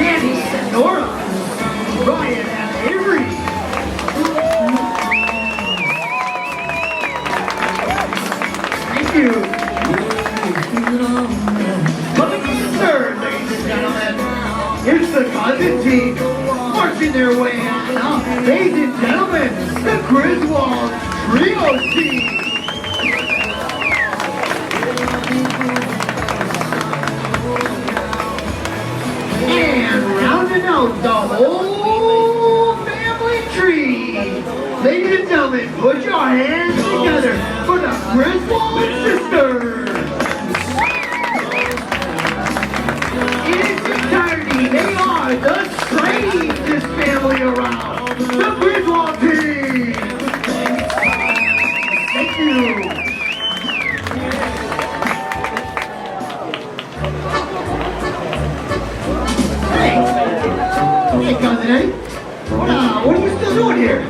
Nanny, Nora, Ryan, and Avery. Thank you. Coming third, ladies and gentlemen, it's the cousin team marching their way out. Ladies and gentlemen, the Griswold Trio team. And rounding out the whole family tree. Ladies and gentlemen, put your hands together for the Griswold sisters. In its entirety, they are the strangest family around. The Griswold team. Thank you. Hey, cousin Eddie. What are you still doing here?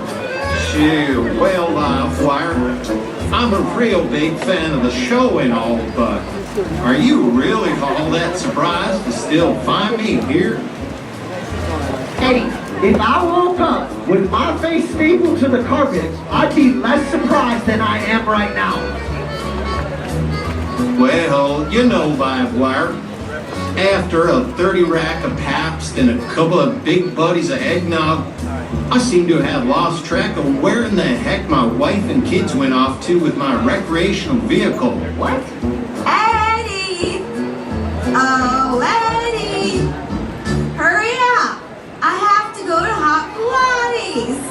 Shoot, well, Flyer, I'm a real big fan of the show and all, but are you really all that surprised to still find me here? Eddie, if I woke up with my face stapled to the carpet, I'd be less surprised than I am right now. Well, you know, Livewire, after a 30 rack of Pabst and a couple of big buddies of eggnog, I seem to have lost track of where in the heck my wife and kids went off to with my recreational vehicle. What? Eddie! Oh, Eddie! Hurry up! I have to go to Hot Pilates!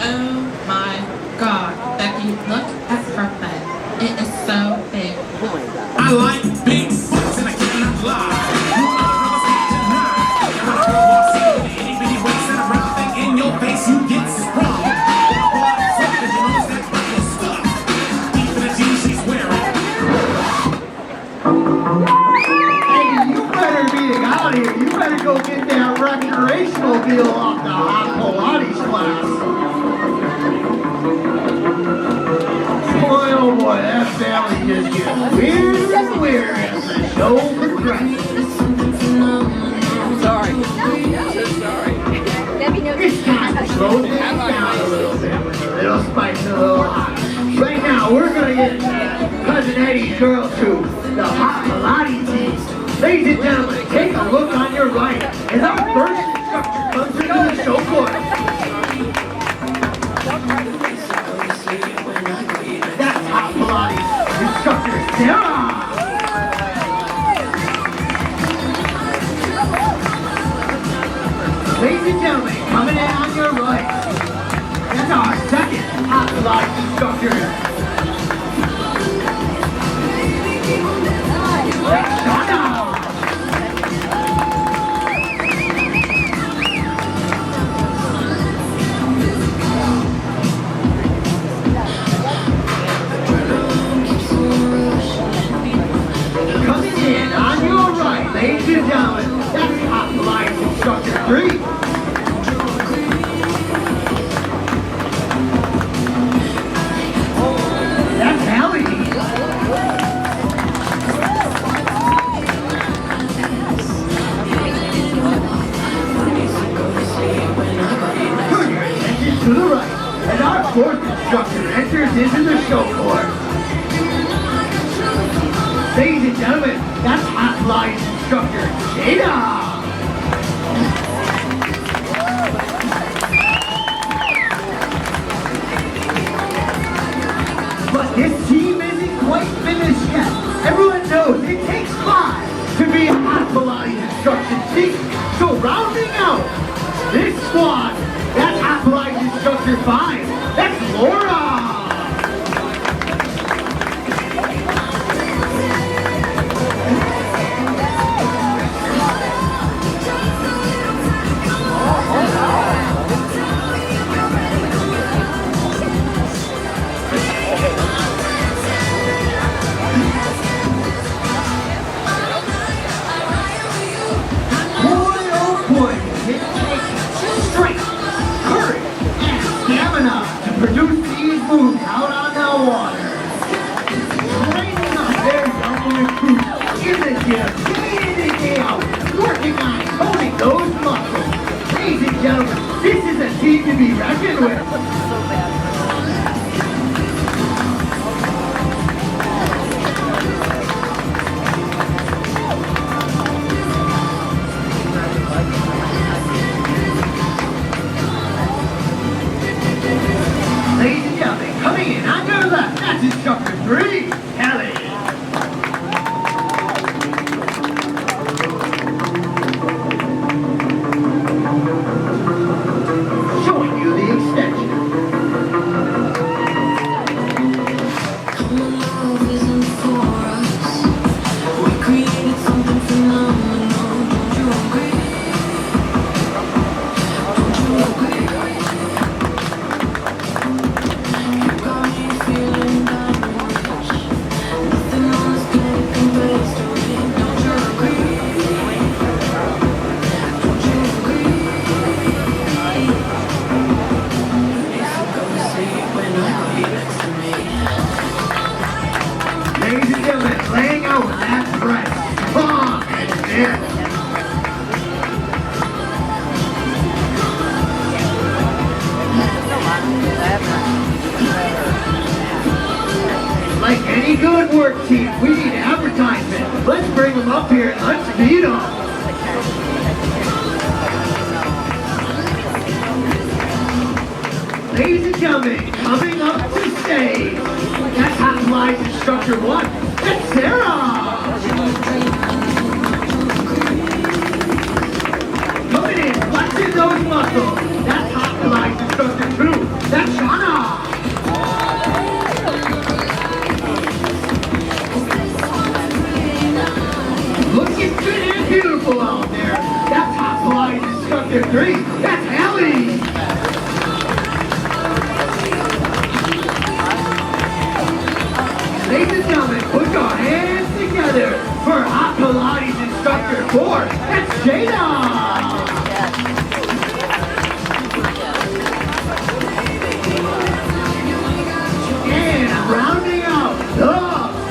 Oh my God, Becky, look at her bed. It is so big. I like big butts and I cannot lie. You are tonight. When a girl walks in with an itty bitty waist and a round thing in your face, you get sprung. Boy, I'm so good, you notice that bucket stuff. Deep in the jeans she's wearing. Hey, you better be out here. You better go get that recreational deal off the Hot Pilates class. Boy, oh boy, that family just gets weirder and weirder as the show progresses. Sorry. Sorry. It's time to slow things down a little bit with a little spice and a little hot. Right now, we're going to get Cousin Eddie's girl to the Hot Pilates team. Ladies and gentlemen, take a look on your right as our first instructor comes into the show course. That's Hot Pilates instructor Sarah. Ladies and gentlemen, coming in on your right, that's our second Hot Pilates instructor. Shauna. Coming in on your right, ladies and gentlemen, that's Hot Pilates instructor 3. That's Hallie. Turn your attention to the right as our fourth instructor enters into the show course. Ladies and gentlemen, that's Hot Pilates instructor Jada. But this team isn't quite finished yet. Everyone knows it takes 5 to be a Hot Pilates instruction team. So rounding out this squad, that's Hot Pilates instructor 5. That's Laura. Produce these moves out on the water. Training up their young recruits in the gym. team to be reckoned with. Ladies and gentlemen, coming in on your left, that's instructor 3, Kelly. Showing you the extension. Ladies and gentlemen, laying out with that press. Strong and fit. Like any good work team, we need advertisement. Let's bring them up here and let's beat them. Ladies and gentlemen, coming up to stage, that's Hot Flies Instructor 1. That's Sarah. Coming in, flexing those muscles. That's Hot Flies Instructor 2. That's Shauna. Looking good and beautiful out there. That's Hot Flies Instructor 3. That's Ellie. Ladies and gentlemen, put your hands together for Hot Pilates Instructor 4. That's Jada. And rounding out the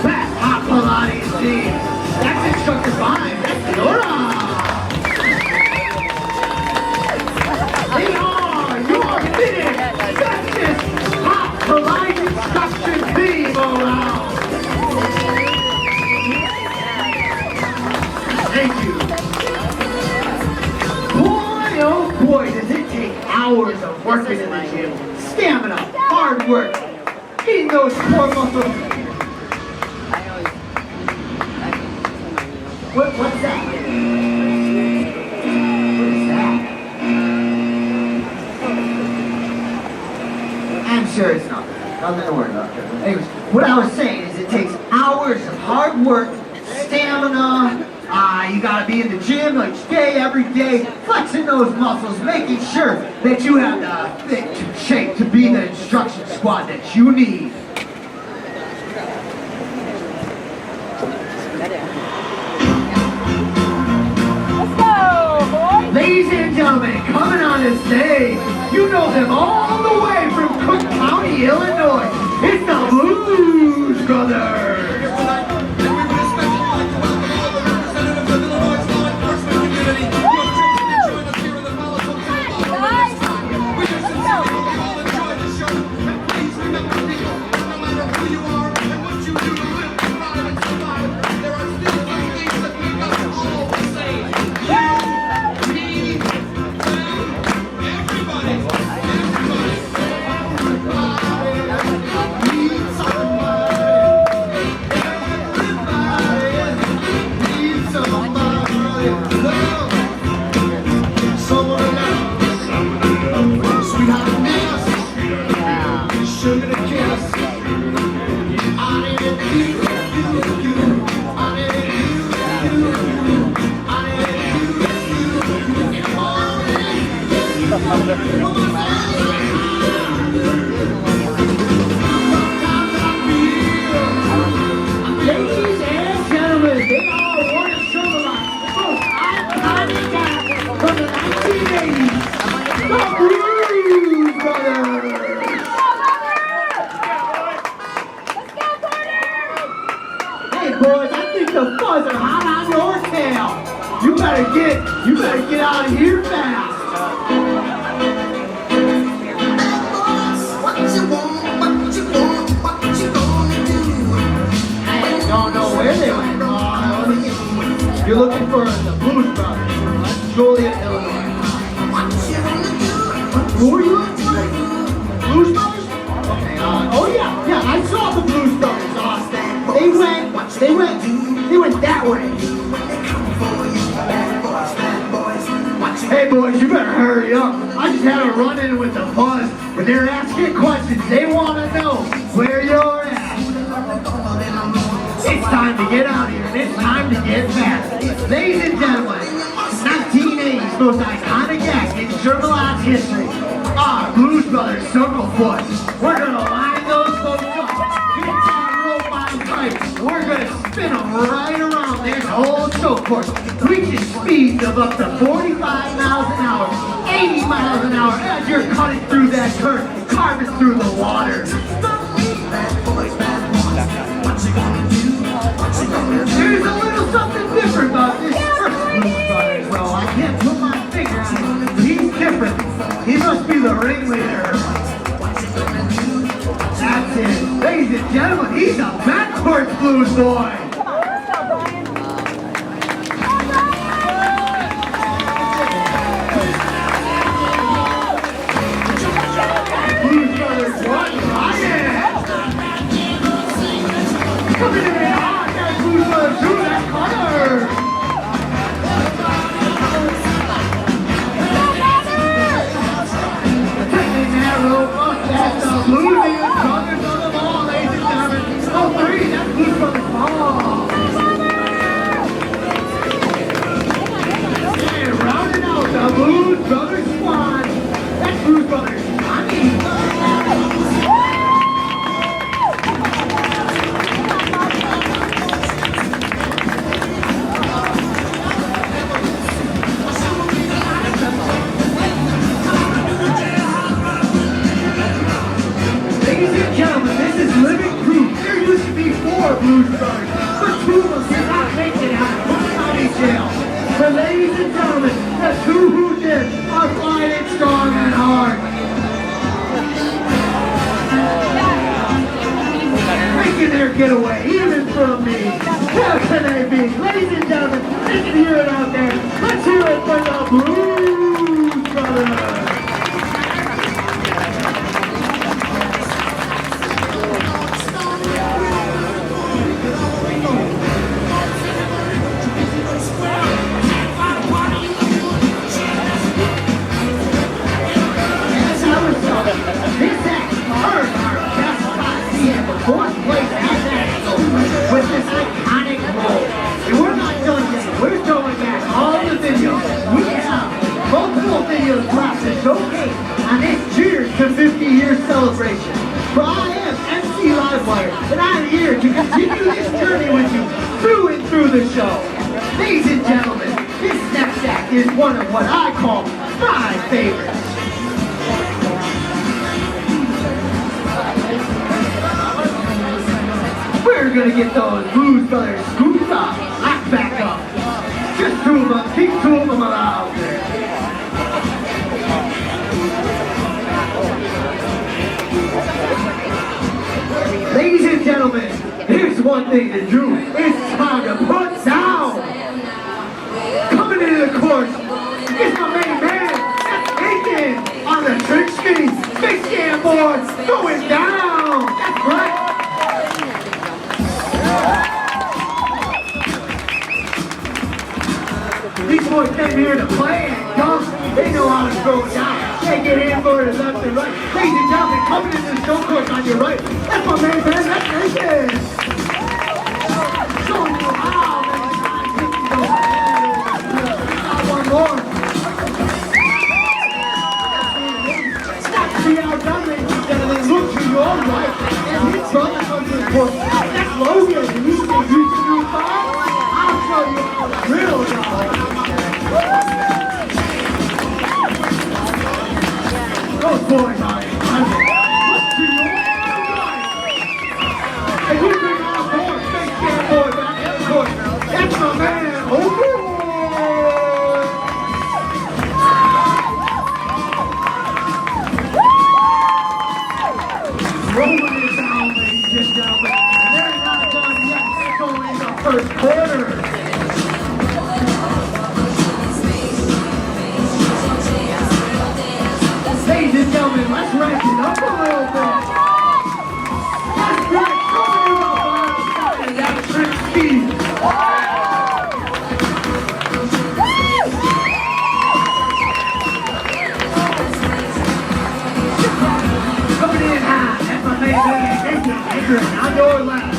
best Hot Pilates team. That's Instructor 5. That's Laura. They are your finished fastest Hot Pilates Instruction team around. Thank you. Boy, oh boy, does it take hours of working in the gym. Stamina, hard work, getting those core muscles. What's that? What is that? I'm sure it's nothing. Nothing to worry about. Anyways, what I was saying is it takes hours of hard work, stamina. You gotta be in the gym like day every day, flexing those muscles, making sure that you have the fit shape to be the instruction squad that you need. Ladies and gentlemen, coming on the stage, you know them all the way from Cook County, Illinois. It's the Blues Brothers. Ladies and gentlemen, they are one of Shermalot's most iconic acts from the 1980s, the Blues Brothers. Hey boys, I think the fuzz are hot on your tail. You better get out of here fast. where they went. You're looking for the Blues Brothers, Joliet, Illinois. Who are you looking for? Blues Brothers? Okay, oh yeah, I saw the Blues Brothers. They went that way. Hey boys, you better hurry up. I just had a run-in with the buzz, but they're asking questions. They want to know where you're at. It's time to get out of here, and it's time to get fast. Ladies and gentlemen, 1980's most iconic act in Shermalot history, our Blues Brothers Circle Foot. We're going to line those folks up, get that rope on tight, we're going to spin them right around this whole show course, reaching speeds of up to 45 miles an hour, 80 miles an hour as you're cutting through that current, carving through the water. There's a little something different about this first Blues Brothers, though. I can't put my finger on it. He's different. He must be the ringleader. That's it. Ladies and gentlemen, he's a backwards blues boy. Blues Brothers, what? Ryan! Coming in hot, that Blues Brothers through that corner! Taking that rope up, that's the Blues Brothers on the ball, ladies and gentlemen. Oh, three, that's Blues Brothers ball. And rounding out the Blues Brothers squad, that's Blues Brothers Johnny. Ladies and gentlemen, this is living proof. There used to be 4 Blues Brothers, but 2 of them did not make it out of county jail. But ladies and gentlemen, the 2 who did are fighting strong and hard. Making their getaway, even from me. How can they be? Ladies and gentlemen, you can hear it out there. Let's hear it for the Blues Brothers. This act earned our best Scotty at the 4th place at Nationals with this iconic role. And we're not done yet. We're showing back all the videos. We have multiple videos left to showcase on this Cheers to 50 years celebration. For I am MC Livewire, and I'm here to continue this journey with you through and through the show. Ladies and gentlemen, this next act is one of what I call my favorites. We're gonna get those Blues Brothers scoops off, locked back up. Just 2 of them, keep 2 of them out there. Ladies and gentlemen, here's one thing to do. It's time to put down. Coming into the course is my main man, that's Aiken, on the trick ski, big stand board, going down. That's right. These boys came here to play and dunk. They know how to throw it down. They get in for it left and right. Ladies and gentlemen, coming into the show course on your right. That's my main man, that's Aiken. Showing you how many times he can go ahead. Got one more. Not to be outdone, ladies and gentlemen. Look to your right. And his brother comes to the court. That's Logan. And he says you can do 5. I'll show you how the real dog. Those boys are in hundred. Look to your right. And we bring our board, big stand board back in the court. entering on your left.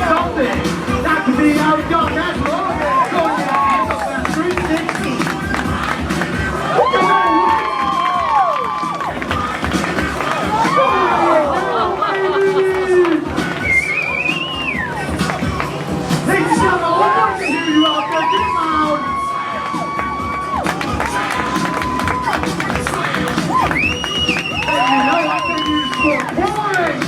Something not to be outdone. That's Logan going to handle that 360. Ladies and gentlemen, I would like to hear you out there. Get loud. And you know I think you score points.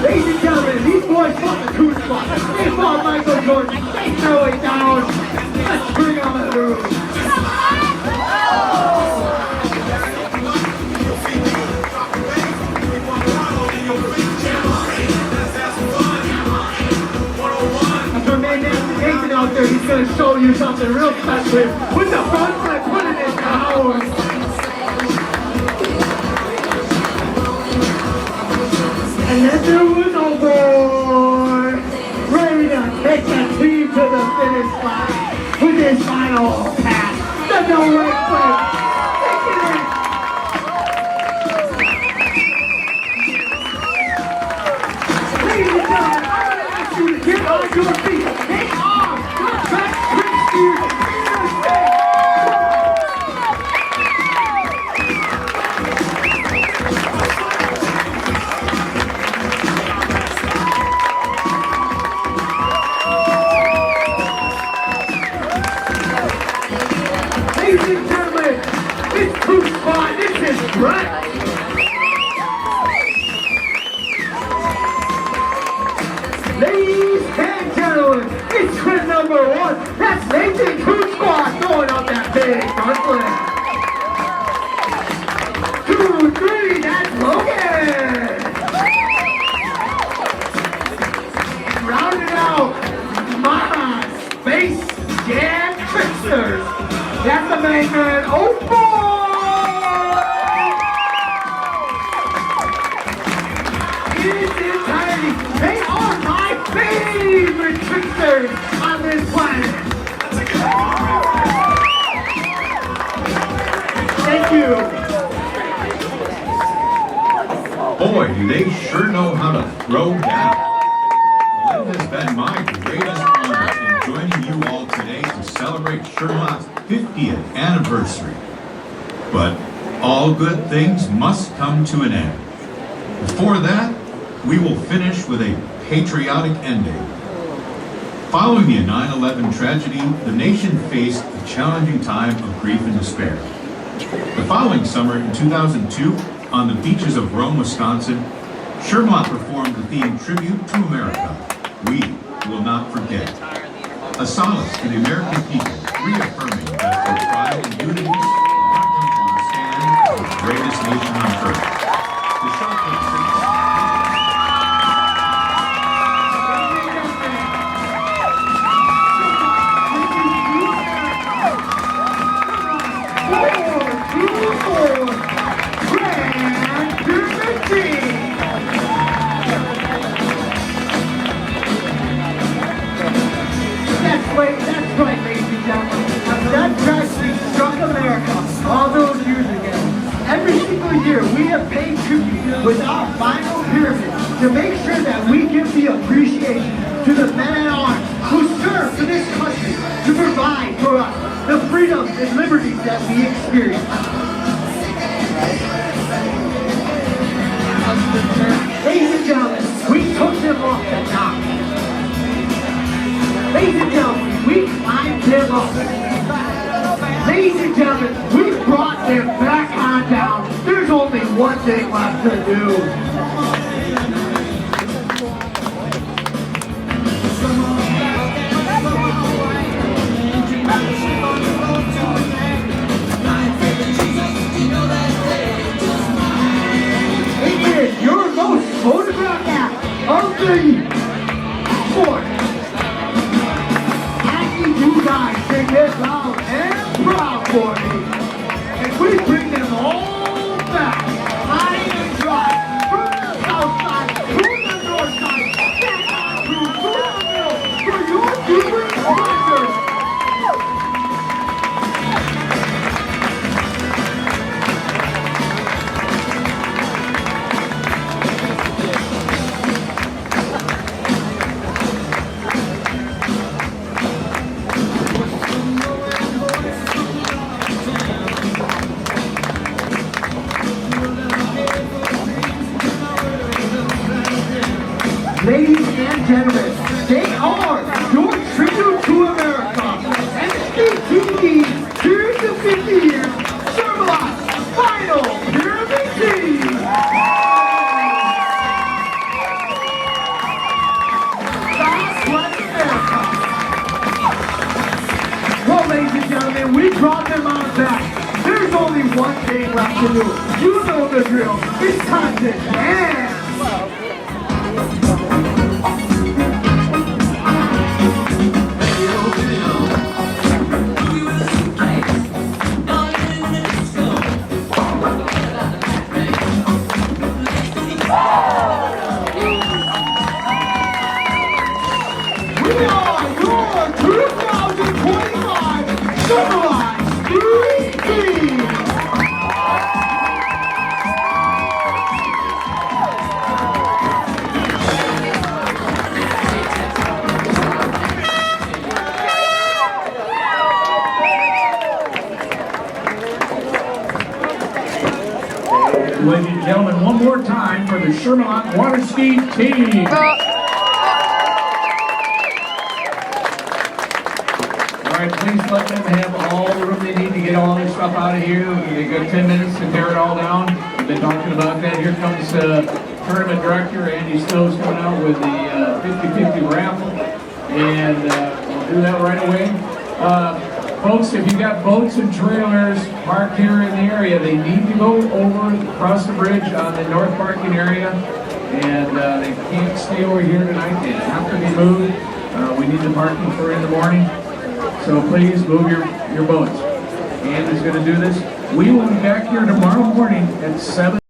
Ladies and gentlemen, these boys fought the Coon Squad. They fought Michael Jordan. They throw it down. Let's bring on the room. After man Nancy Nathan out there, he's going to show you something real special here. With the front flip, putting it down. And then there was a boy ready to take the team to the finish line with his final pass. The no right foot. Taking it. Ladies and gentlemen, I'm going to ask you to get on your feet. They are the best trick steers in the state. Ladies and gentlemen, it's Coon Squad, this is Brett. Ladies and gentlemen, it's twin number one. That's Nathan Coon Squad throwing up that big front flip. 2, 3, that's Logan. Rounding out my Space Jam Tricksters. That's the main man. Oh boy! In its entirety, they are my favorite tricksters on this planet. Thank you. Boy, do they sure know how to throw down. Well, it has been my greatest honor in joining you all today to celebrate Shermalot's 50th anniversary. But all good things must come to an end. Before that, we will finish with a patriotic ending. Following the 9/11 tragedy, the nation faced a challenging time of grief and despair. The following summer in 2002, on the beaches of Rome, Wisconsin, Shermalot performed the theme Tribute to America, We Will Not Forget. A solace to the American people, reaffirming that their pride and unity are to stand as the greatest nation on earth. The show takes place. That's right, ladies and gentlemen. That tragedy struck America all those years ago. Every single year, we have paid tribute with our final pyramid to make sure that we give the appreciation to the men at arms who serve for this country to provide for us the freedoms and liberties that we experience. Ladies and gentlemen, we took them off the top. Ladies and gentlemen, we climbed them up. Ladies and gentlemen, we brought them back on down. There's only one thing left to do. It is your most photographed act of the sport. You guys can get loud and proud for me. And we bring them all and gentlemen, they are your tribute to America. SKTV, here's the 50 years Shermalot Final Pyramid Team. God bless America. Well, ladies and gentlemen, we brought them on back. There's only one thing left to do. You know the drill. It's time to dance. We are your 2025 Shermalot Dream Team. Ladies and gentlemen, one more time for the Shermalot water ski team. All right, please let them have all the room they need to get all this stuff out of here. They got 10 minutes to tear it all down. We've been talking about that. Here comes tournament director Andy Snow's coming out with the 50-50 raffle, and we'll do that right away. Folks, if you got boats and trailers parked here in the area, they need to go over across the bridge on the north parking area, and they can't stay over here tonight. They have to be moved. We need the parking for in the morning, so please move your boats. Andy's going to do this. We will be back here tomorrow morning at 7.